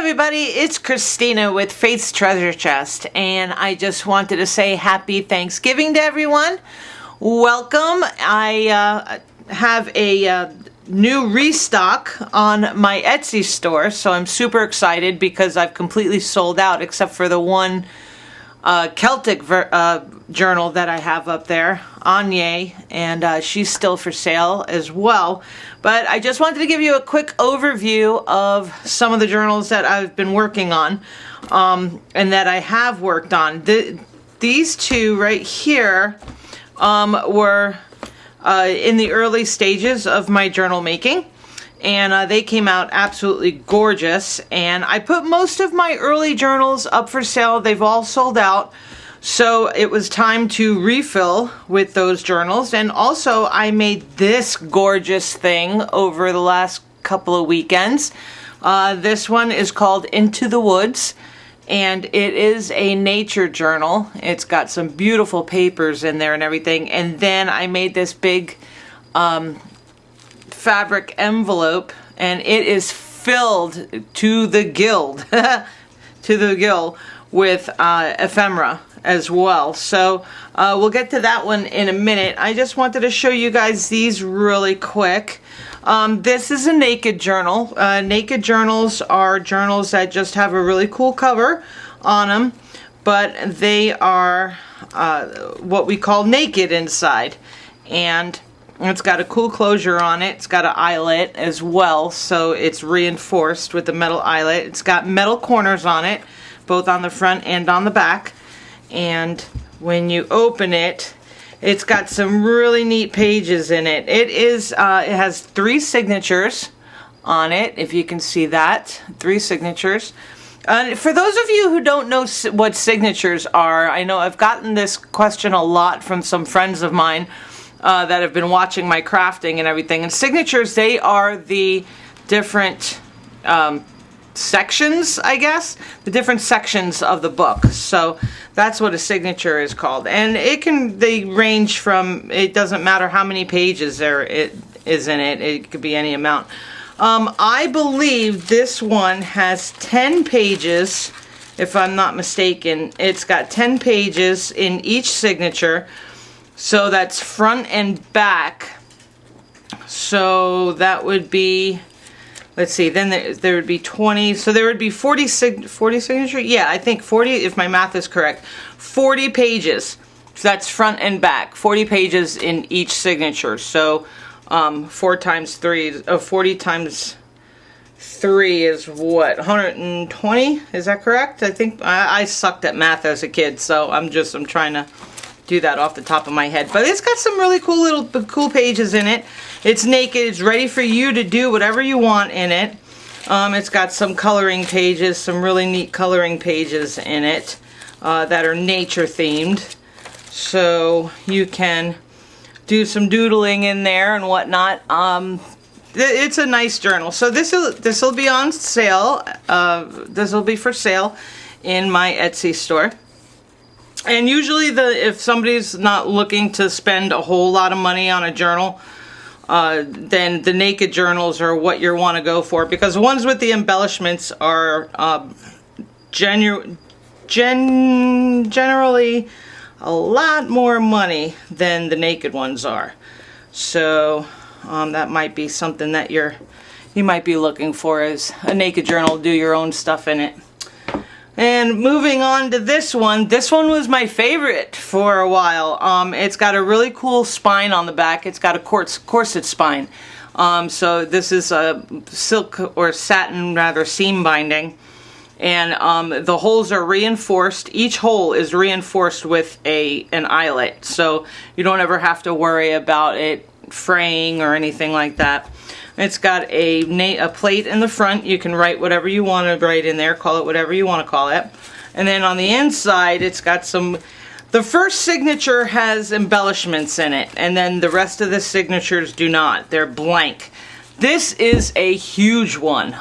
everybody, it's Christina with Faith's Treasure Chest, and I just wanted to say happy Thanksgiving to everyone. Welcome. I have a new restock on my Etsy store, so I'm super excited because I've completely sold out except for the one Celtic journal that I have up there, Anya, and she's still for sale as well. But I just wanted to give you a quick overview of some of the journals that I've been working on, and that I have worked on. These two right here were in the early stages of my journal making, and they came out absolutely gorgeous. And I put most of my early journals up for sale. They've all sold out, so it was time to refill with those journals. And also I made this gorgeous thing over the last couple of weekends. This one is called Into the Woods, and it is a nature journal. It's got some beautiful papers in there and everything. And then I made this big fabric envelope, and it is filled to the gill with ephemera as well. So we'll get to that one in a minute. I just wanted to show you guys these really quick. This is a naked journal. Naked journals are journals that just have a really cool cover on them, but they are what we call naked inside. And it's got a cool closure on it. It's got an eyelet as well, so it's reinforced with the metal eyelet. It's got metal corners on it, both on the front and on the back. And when you open it, it's got some really neat pages in it. It has 3 signatures on it, if you can see that. 3 signatures. For those of you who don't know what signatures are, I know I've gotten this question a lot from some friends of mine that have been watching my crafting and everything. And signatures, they are the different sections, I guess, the different sections of the book. So that's what a signature is called. And they range from, it doesn't matter how many pages there it is in it. It could be any amount. I believe this one has 10 pages, if I'm not mistaken. It's got 10 pages in each signature. So that's front and back. So that would be, let's see, then there would be 20, so there would be 40 signatures? Yeah, I think 40, if my math is correct. 40 pages. So that's front and back. 40 pages in each signature. So 4 times 3, 40 times 3 is what, 120? Is that correct? I think I sucked at math as a kid, so I'm trying to do that off the top of my head. But it's got some really cool pages in it. It's naked. It's ready for you to do whatever you want in it. It's got some coloring pages, some really neat coloring pages in it that are nature themed. So you can do some doodling in there and whatnot. It's a nice journal. So this will be on sale. This will be for sale in my Etsy store. And usually if somebody's not looking to spend a whole lot of money on a journal, then the naked journals are what you want to go for, because the ones with the embellishments are generally a lot more money than the naked ones are. So that might be something that you might be looking for, is a naked journal. Do your own stuff in it. And moving on to this one was my favorite for a while. It's got a really cool spine on the back. It's got a corset spine. So this is a silk or satin rather seam binding. And the holes are reinforced. Each hole is reinforced with an eyelet. So you don't ever have to worry about it fraying or anything like that. It's got a plate in the front. You can write whatever you want to write in there, call it whatever you want to call it. And then on the inside, it's got the first signature has embellishments in it, and then the rest of the signatures do not. They're blank. This is a huge one.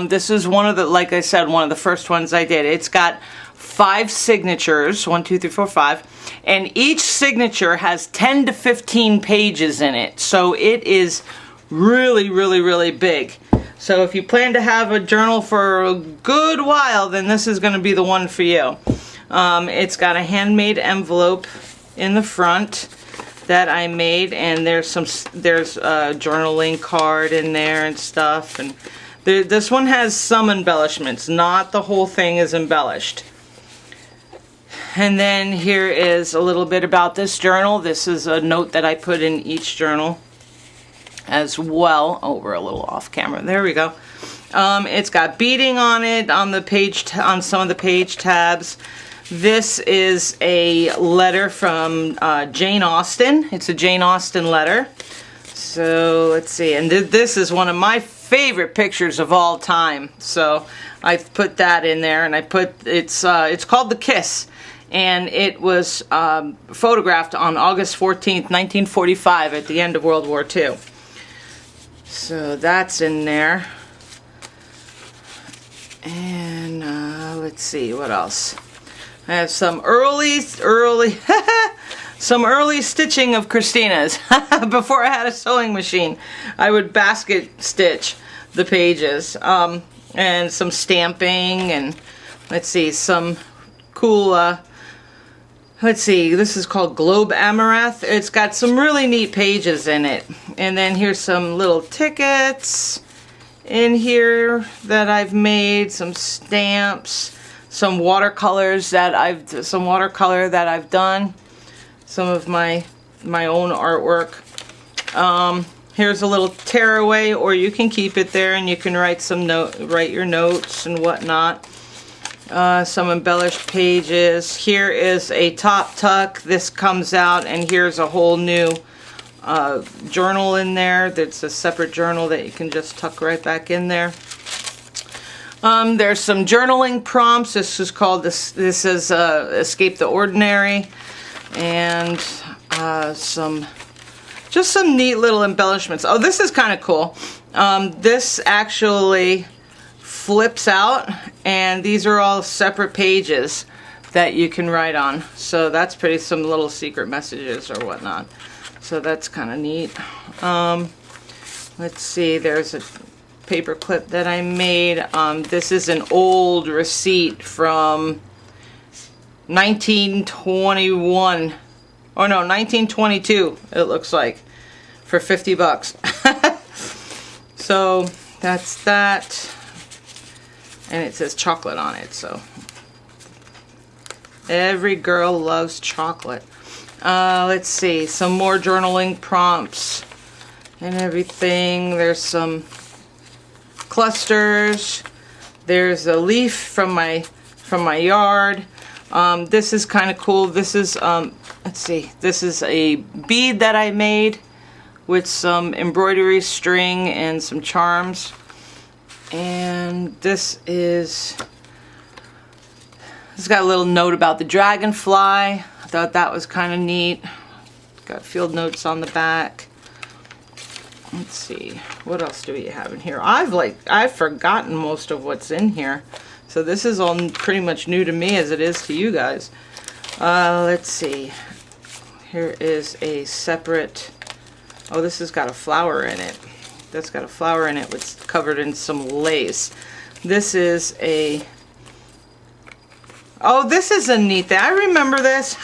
This is one of the, like I said, one of the first ones I did. It's got 5 signatures, 1, 2, 3, 4, 5, and each signature has 10 to 15 pages in it. So it is really, really, really big. So if you plan to have a journal for a good while, then this is going to be the one for you. It's got a handmade envelope in the front that I made, and there's a journaling card in there and stuff. And this one has some embellishments, not the whole thing is embellished. And then here is a little bit about this journal. This is a note that I put in each journal as well. Oh, we're a little off camera. There we go. It's got beading on it on the page, on some of the page tabs. This is a letter from Jane Austen. It's a Jane Austen letter. So let's see, and this is one of my favorite pictures of all time. So I put that in there, and I put it's called The Kiss, and it was photographed on August 14th, 1945, at the end of World War II. So that's in there. And let's see what else. I have some early stitching of Christina's. Before I had a sewing machine, I would basket stitch the pages, and some stamping, and let's see, some cool, let's see, this is called Globe Amaranth. It's got some really neat pages in it. And then here's some little tickets in here that I've made, some stamps, some watercolor that I've done, some of my own artwork. Here's a little tearaway, or you can keep it there and you can write your notes and whatnot. Some embellished pages. Here is a top tuck. This comes out, and here's a whole new journal in there. That's a separate journal that you can just tuck right back in there. There's some journaling prompts. This is called this is Escape the Ordinary, and just some neat little embellishments. Oh, this is kind of cool. This actually flips out, and these are all separate pages that you can write on. So that's pretty, some little secret messages or whatnot. So that's kind of neat. Let's see, there's a paper clip that I made. This is an old receipt from 1921. Oh no, 1922 it looks like, for 50 bucks. So that's that. And it says chocolate on it, so every girl loves chocolate. Let's see, some more journaling prompts and everything. There's some clusters. There's a leaf from my yard. This is kind of cool. This is let's see, this is a bead that I made with some embroidery string and some charms. And this it's got a little note about the dragonfly. I thought that was kind of neat. Got field notes on the back. Let's see, what else do we have in here? I've forgotten most of what's in here, so this is all pretty much new to me as it is to you guys. Let's see, here is a separate, oh, this has got a flower in it. That's got a flower in it, it's covered in some lace. This is a, oh, this is a neat thing. I remember this.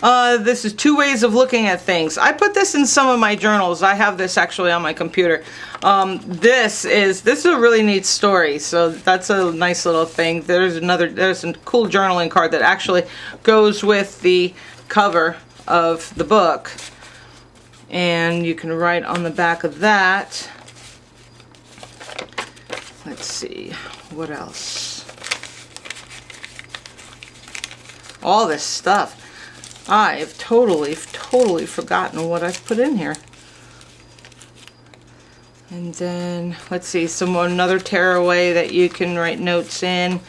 This is 2 ways of looking at things. I put this in some of my journals. I have this actually on my computer. This is a really neat story. So that's a nice little thing. There's a cool journaling card that actually goes with the cover of the book. And you can write on the back of that. Let's see, what else? All this stuff. I've totally forgotten what I've put in here. And then, let's see, another tearaway that you can write notes in.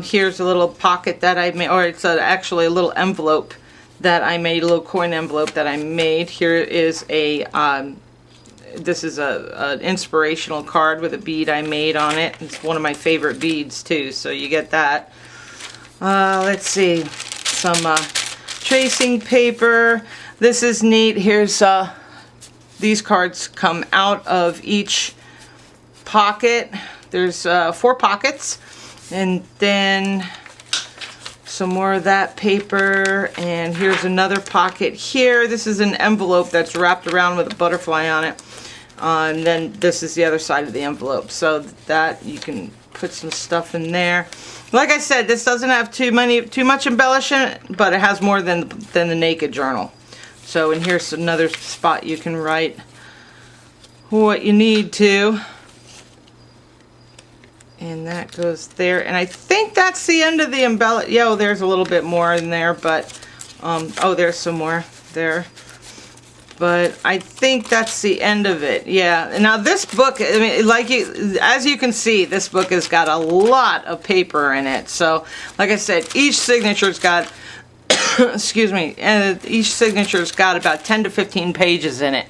Here's a little pocket that I made, or it's actually a little envelope that I made, a little coin envelope that I made. Here is this is an inspirational card with a bead I made on it. It's one of my favorite beads too, so you get that. Let's see, some tracing paper. This is neat. Here's these cards come out of each pocket. There's 4 pockets, and then some more of that paper, and here's another pocket here. This is an envelope that's wrapped around with a butterfly on it, and then this is the other side of the envelope, so that you can put some stuff in there. Like I said, this doesn't have too much embellishment, but it has more than the Naked Journal. So, and here's another spot you can write what you need to. And that goes there. And I think that's the end of the embellishment. Yeah, there's a little bit more in there, but, oh, there's some more there. But I think that's the end of it. Yeah. Now this book, I mean, as you can see, this book has got a lot of paper in it. So, like I said, each signature's got, excuse me, each signature's got about 10 to 15 pages in it.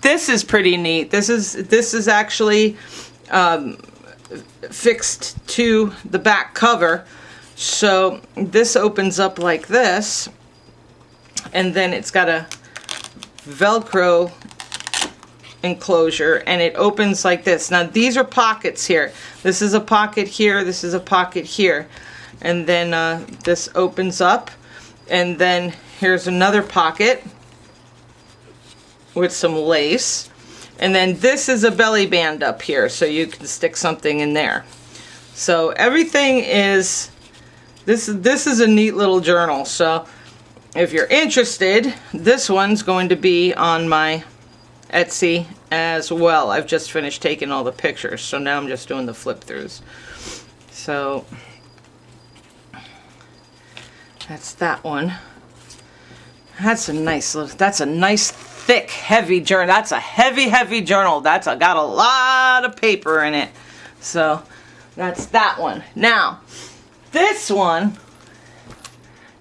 This is pretty neat. This is actually fixed to the back cover. So this opens up like this, and then it's got a Velcro enclosure, and it opens like this. Now these are pockets here. This is a pocket here, this is a pocket here, and then this opens up, and then here's another pocket with some lace, and then this is a belly band up here, so you can stick something in there. So everything is, this is a neat little journal. So if you're interested, this one's going to be on my Etsy as well. I've just finished taking all the pictures, so now I'm just doing the flip throughs. So that's that one. That's a nice little, that's a nice thick heavy journal. That's a heavy journal. That's got a lot of paper in it. So that's that one. Now this one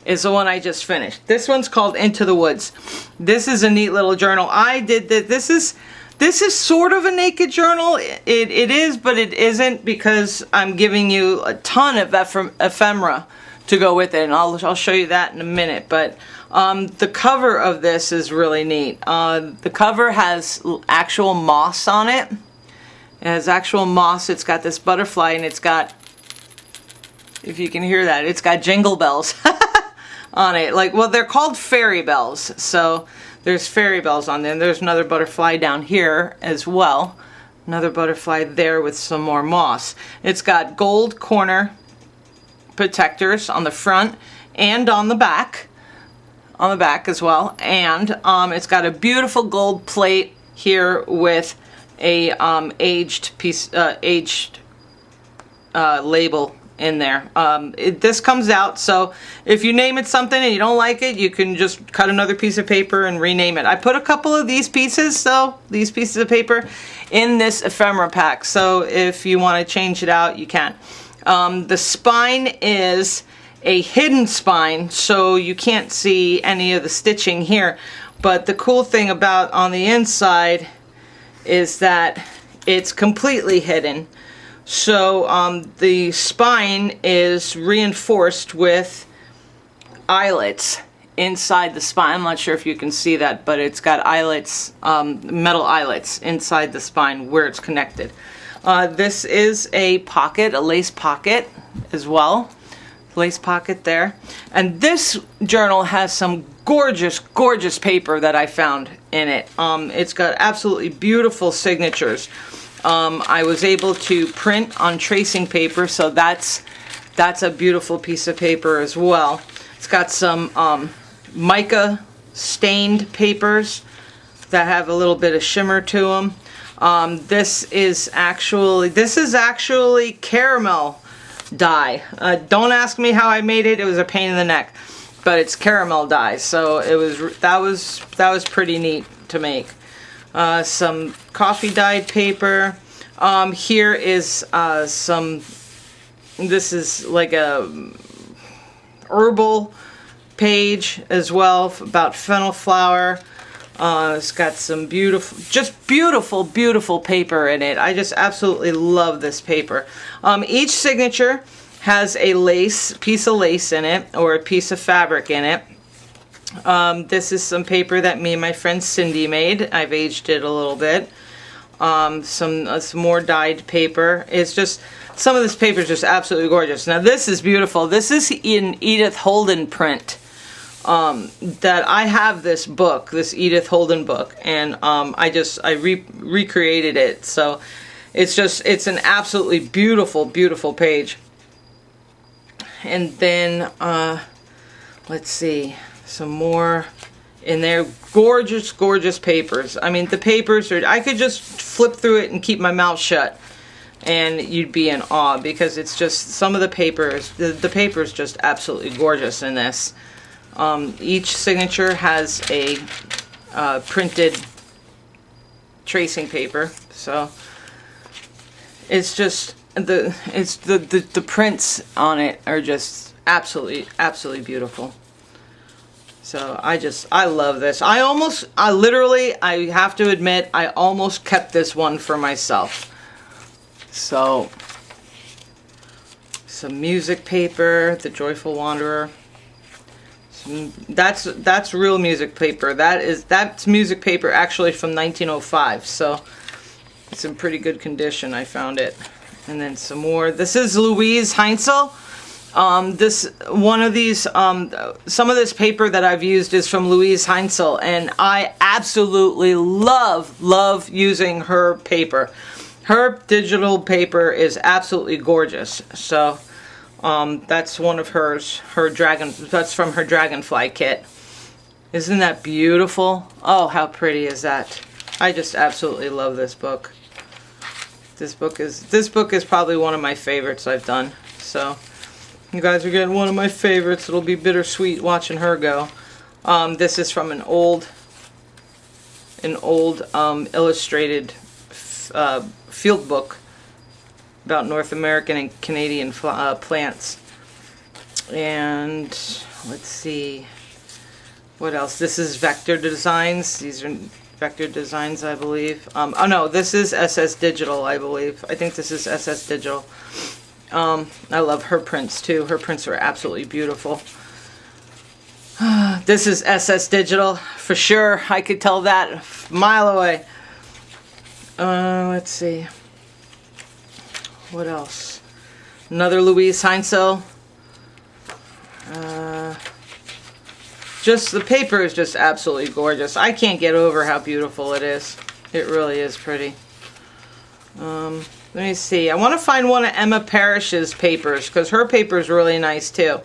is the one I just finished. This one's called Into the Woods. This is a neat little journal. I did that. This is sort of a naked journal. It is, but it isn't, because I'm giving you a ton of ephemera to go with it, and I'll show you that in a minute. But the cover of this is really neat. The cover has actual moss on it. It has actual moss. It's got this butterfly, and it's got, if you can hear that, it's got jingle bells on it. Like, well, they're called fairy bells. So there's fairy bells on there. And there's another butterfly down here as well. Another butterfly there with some more moss. It's got gold corner protectors on the front and on the back. On the back as well. And it's got a beautiful gold plate here with a aged label in there. This comes out, so if you name it something and you don't like it, you can just cut another piece of paper and rename it. I put a couple of these pieces, these pieces of paper, in this ephemera pack, so if you want to change it out, you can. The spine is a hidden spine, so you can't see any of the stitching here, but the cool thing about on the inside is that it's completely hidden. So the spine is reinforced with eyelets inside the spine. I'm not sure if you can see that, but it's got eyelets, metal eyelets inside the spine where it's connected. This is a pocket, a lace pocket as well. Lace pocket there. And this journal has some gorgeous, gorgeous paper that I found in it. It's got absolutely beautiful signatures. I was able to print on tracing paper, so that's a beautiful piece of paper as well. It's got some mica stained papers that have a little bit of shimmer to them. This is actually caramel dye. Don't ask me how I made it. It was a pain in the neck, but it's caramel dye, so that was pretty neat to make. Some coffee dyed paper. Here is this is like a herbal page as well about fennel flower. It's got some beautiful paper in it. I just absolutely love this paper. Each signature has a piece of lace in it, or a piece of fabric in it. This is some paper that me and my friend Cindy made. I've aged it a little bit. some more dyed paper. It's just, some of this paper is just absolutely gorgeous. Now this is beautiful. This is in Edith Holden print. That I have this book, this Edith Holden book, and I recreated it. So it's an absolutely beautiful, beautiful page. And then let's see, some more in there. Gorgeous, gorgeous papers. I mean, the papers are, I could just flip through it and keep my mouth shut and you'd be in awe, because it's just, some of the papers, the paper is just absolutely gorgeous in this. Each signature has a printed tracing paper, so it's just the prints on it are just absolutely beautiful. So I love this. I literally, I have to admit, I almost kept this one for myself. So some music paper, The Joyful Wanderer. That's real music paper. That's music paper actually from 1905. So it's in pretty good condition. I found it. And then some more. This is Louise Heinzel. Some of this paper that I've used is from Louise Heinzel, and I absolutely love using her paper. Her digital paper is absolutely gorgeous. So that's one of hers. That's from her Dragonfly kit. Isn't that beautiful? Oh, how pretty is that? I just absolutely love this book. This book is probably one of my favorites I've done. So you guys are getting one of my favorites. It'll be bittersweet watching her go. This is from an old illustrated field book about North American and Canadian plants. And let's see, what else? This is Vector Designs. These are Vector Designs, I believe. Oh no, this is SS Digital, I believe. I think this is SS Digital. I love her prints too. Her prints are absolutely beautiful. This is SS Digital for sure. I could tell that a mile away. Let's see. What else? Another Louise Heinzel. Just the paper is just absolutely gorgeous. I can't get over how beautiful it is. It really is pretty. Let me see. I want to find one of Emma Parrish's papers, because her paper is really nice too.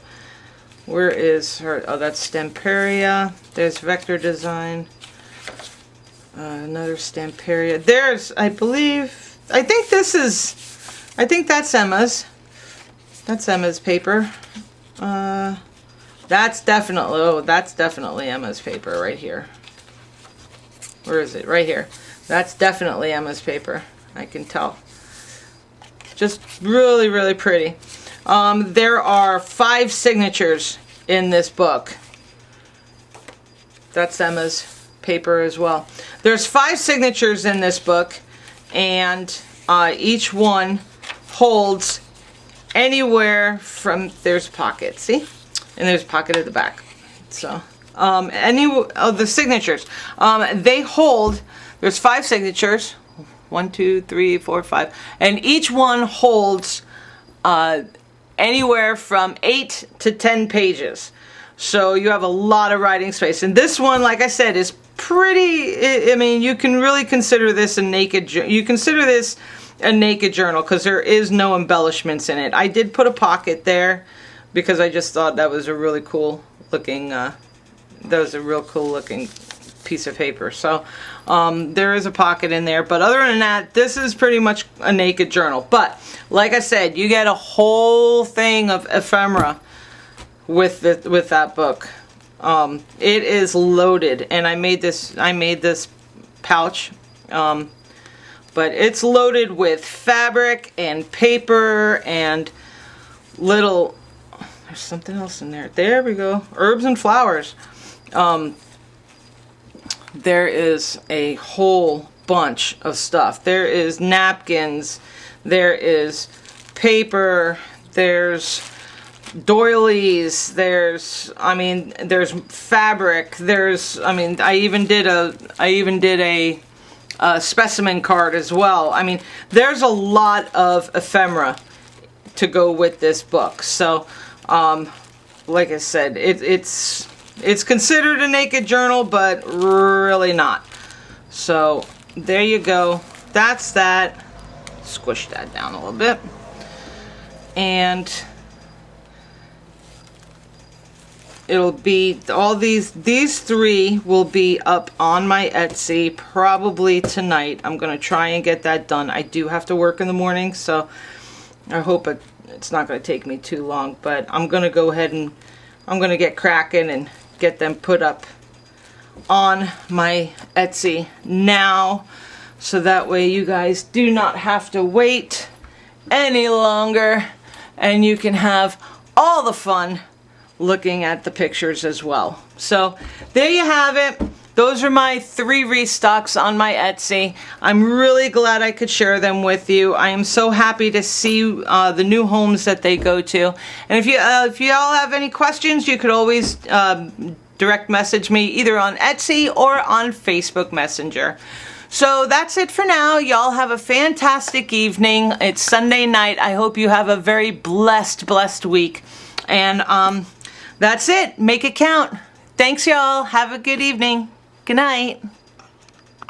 Where is her? Oh, that's Stamperia. There's Vector Design. Another Stamperia. There's, I think that's Emma's. That's Emma's paper. That's definitely Emma's paper right here. Where is it? Right here. That's definitely Emma's paper. I can tell. Just really, really pretty. There are 5 signatures in this book. That's Emma's paper as well. There's 5 signatures in this book, and each one holds anywhere from, there's pockets, see? And there's a pocket at the back. So, any of the signatures, they hold, there's 5 signatures, 1, 2, 3, 4, 5, and each one holds anywhere from 8 to 10 pages. So you have a lot of writing space. And this one, like I said, is pretty, I mean, you can really consider this a naked journal. You consider this a naked journal because there is no embellishments in it. I did put a pocket there because I just thought that was a really cool looking, piece of paper. So there is a pocket in there, but other than that, this is pretty much a naked journal. But like I said, you get a whole thing of ephemera with that book. It is loaded, and I made this pouch, but it's loaded with fabric and paper and little, there's something else in there. There we go. Herbs and flowers. There is a whole bunch of stuff. There is napkins, there is paper, there's doilies, there's fabric, I even did a specimen card as well. I mean, there's a lot of ephemera to go with this book. So, like I said, it's considered a naked journal, but really not. So, there you go. That's that. Squish that down a little bit. And it'll be all these three will be up on my Etsy probably tonight. I'm gonna try and get that done. I do have to work in the morning, so I hope it's not gonna take me too long, but I'm gonna go ahead and I'm gonna get cracking and get them put up on my Etsy now, so that way you guys do not have to wait any longer and you can have all the fun looking at the pictures as well. So there you have it. Those are my 3 restocks on my Etsy. I'm really glad I could share them with you. I am so happy to see the new homes that they go to. And if you all have any questions, you could always direct message me either on Etsy or on Facebook Messenger. So that's it for now. Y'all have a fantastic evening. It's Sunday night. I hope you have a very blessed week. And that's it. Make it count. Thanks, y'all. Have a good evening. Good night.